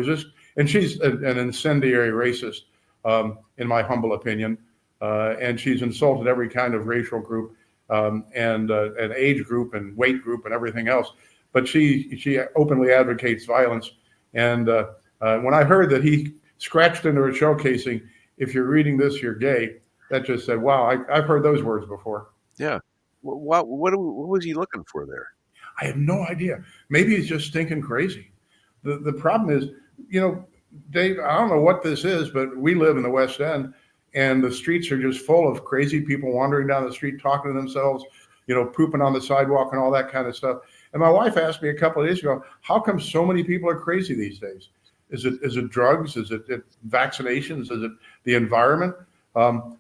was just, and she's an incendiary racist, in my humble opinion, and she's insulted every kind of racial group, and an age group and weight group and everything else. But she openly advocates violence. And when I heard that he scratched into her showcasing, "If you're reading this, you're gay," that just said, wow, I've heard those words before. Yeah. What was he looking for there? I have no idea. Maybe he's just stinking crazy. The problem is, Dave, I don't know what this is, but we live in the West End, and the streets are just full of crazy people wandering down the street, talking to themselves, pooping on the sidewalk and all that kind of stuff. And my wife asked me a couple of days ago, how come so many people are crazy these days? Is it drugs? Is it vaccinations? Is it the environment? When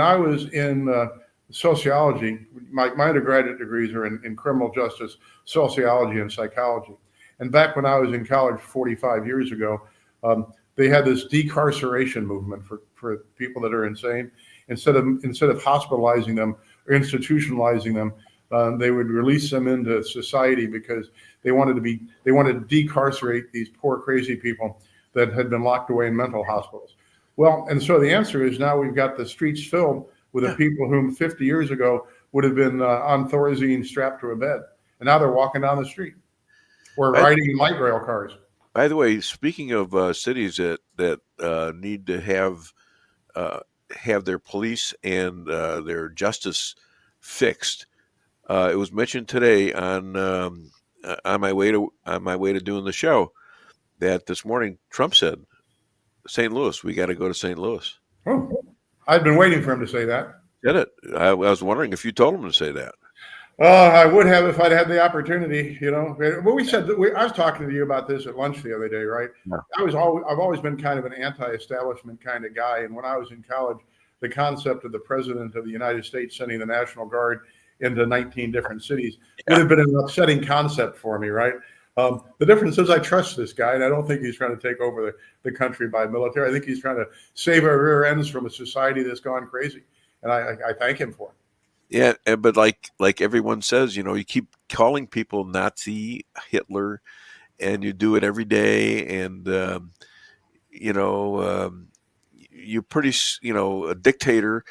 I was in sociology, my undergraduate degrees are in criminal justice, sociology, and psychology. And back when I was in college 45 years ago, they had this decarceration movement for people that are insane. Instead of hospitalizing them or institutionalizing them, they would release them into society because they wanted to decarcerate these poor, crazy people that had been locked away in mental hospitals. Well, and so the answer is now we've got the streets filled with the people whom 50 years ago would have been on Thorazine strapped to a bed. And now they're walking down the street or riding in light rail cars. By the way, speaking of cities that need to have their police and their justice fixed, it was mentioned today on my way to doing the show that this morning Trump said, St. Louis, we got to go to St. Louis. Oh, I've been waiting for him to say that. Did it? I was wondering if you told him to say that. I would have if I'd had the opportunity, Well, we said that I was talking to you about this at lunch the other day, right? Yeah. I've always been kind of an anti-establishment kind of guy. And when I was in college, the concept of the president of the United States sending the National Guard into 19 different cities would have been an upsetting concept for me, right? The difference is I trust this guy, and I don't think he's trying to take over the country by military. I think he's trying to save our rear ends from a society that's gone crazy, and I thank him for it. Yeah, but like everyone says, you keep calling people Nazi, Hitler, and you do it every day, and you're a dictator.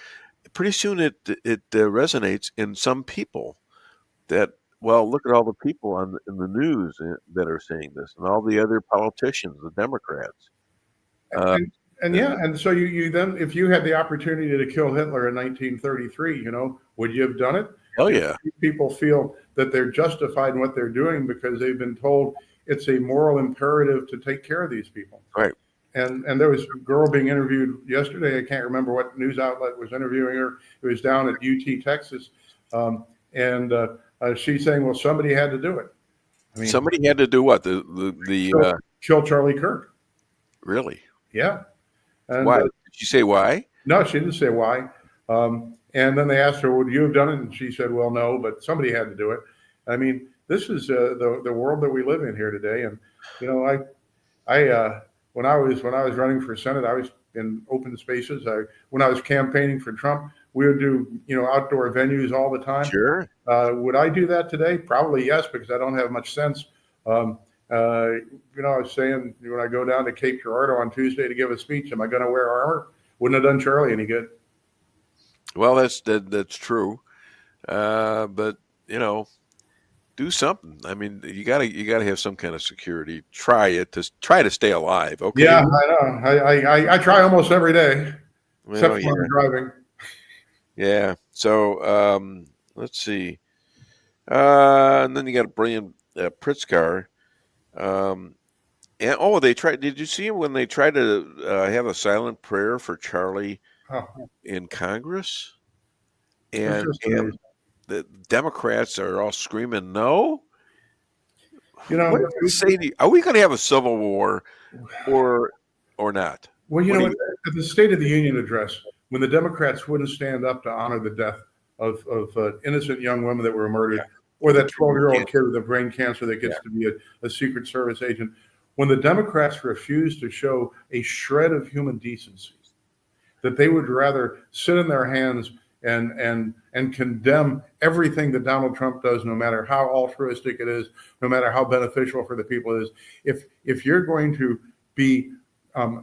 Pretty soon it resonates in some people that. Well, look at all the people in the news that are saying this, and all the other politicians, the Democrats. And so you then, if you had the opportunity to kill Hitler in 1933, would you have done it? Hell yeah. People feel that they're justified in what they're doing because they've been told it's a moral imperative to take care of these people. Right. And there was a girl being interviewed yesterday. I can't remember what news outlet was interviewing her. It was down at UT, Texas. She's saying, well, somebody had to do it. I mean, somebody had to do what? Kill Charlie Kirk. Really? Yeah. And, why? Did she say why? No, she didn't say why. And then they asked her, would you have done it? And she said, well, no, but somebody had to do it. I mean, this is the world that we live in here today. And, when I was running for Senate, I was in open spaces. When I was campaigning for Trump, we would do, outdoor venues all the time. Sure. Would I do that today? Probably yes, because I don't have much sense. I was saying when I go down to Cape Girardeau on Tuesday to give a speech, am I going to wear armor? Wouldn't have done Charlie any good. Well, that's true. But do something. I mean, you gotta have some kind of security. Try to stay alive. Okay. Yeah, I know. I try almost every day, except when I'm driving. Yeah. So let's see. And then you got Brian Pritzker. And they tried. Did you see when they tried to have a silent prayer for Charlie in Congress? And the Democrats are all screaming no. What do you say? Are we going to have a civil war, or not? Well, at the State of the Union address, when the Democrats wouldn't stand up to honor the death of innocent young women that were murdered, or that 12-year-old kid with a brain cancer that gets to be a Secret Service agent, when the Democrats refused to show a shred of human decency, that they would rather sit in their hands and condemn everything that Donald Trump does, no matter how altruistic it is, no matter how beneficial for the people it is. If you're going to be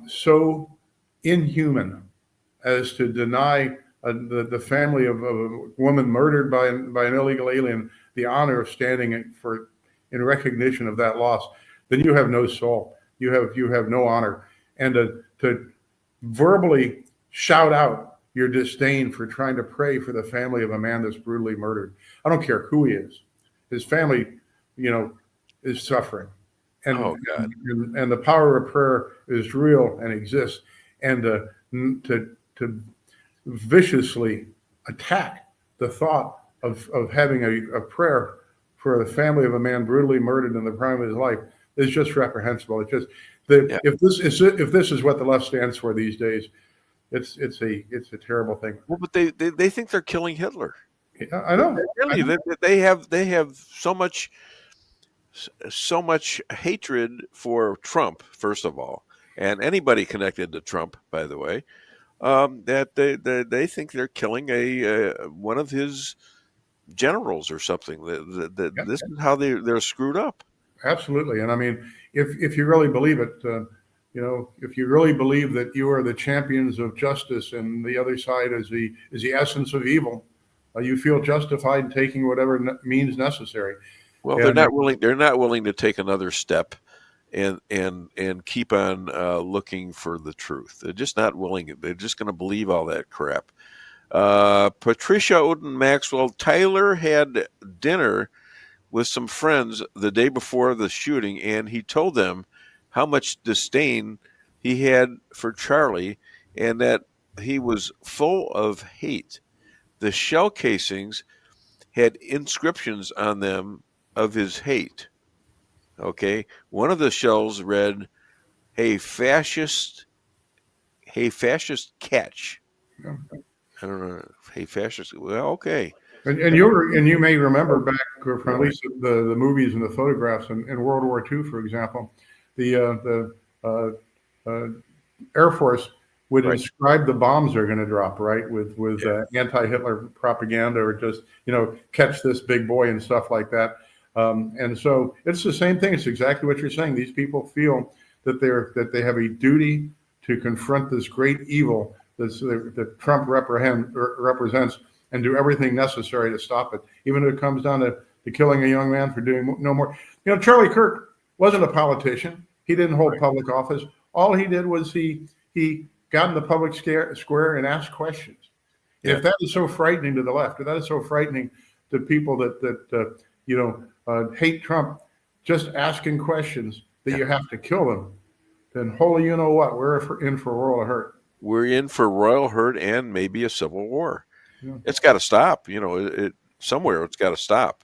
so inhuman as to deny the family of a woman murdered by an illegal alien the honor of standing in recognition of that loss, then you have no soul. You have no honor. And to verbally shout out your disdain for trying to pray for the family of a man that's brutally murdered. I don't care who he is. His family, is suffering. And, Oh God. and the power of prayer is real and exists. And to viciously attack the thought of having a prayer for the family of a man brutally murdered in the prime of his life is just reprehensible. It's just Yeah. if this is what the left stands for these days, it's a terrible thing. Well, but they think they're killing Hitler. I know. Really, they have so much hatred for Trump, first of all, and anybody connected to Trump, by the way, that they think they're killing one of his generals or something. That Yeah, this is how they're screwed up. absolutely. And I mean, if you really believe it, if you really believe that you are the champions of justice and the other side is the essence of evil, you feel justified in taking whatever means necessary. Well, And they're not willing to take another step and keep on looking for the truth. They're just not willing. They're just going to believe all that crap. Patricia, Oden, Maxwell, Tyler had dinner with some friends the day before the shooting, and he told them how much disdain he had for Charlie and that he was full of hate. The shell casings had inscriptions on them of his hate. Okay, one of the shells read, "Hey fascist catch." yeah. I don't know. Hey fascist. Well, okay. And you may remember back from at least the movies and the photographs in World War II, for example, the Air Force would Right. inscribe the bombs they're going to drop, right, with anti-Hitler propaganda, or just catch this big boy and stuff like that. And so it's the same thing. It's exactly what you're saying. These people feel that they have a duty to confront this great evil that Trump represents, and do everything necessary to stop it, even if it comes down to killing a young man for doing no more. Charlie Kirk wasn't a politician. He didn't hold public office. All he did was he got in the public square and asked questions. Yeah. If that is so frightening to the left, if that is so frightening to people that hate Trump, just asking questions that you have to kill them, then holy you know what, we're in for a world of hurt. We're in for royal hurt and maybe a civil war. Yeah. It's got to stop. Somewhere it's got to stop.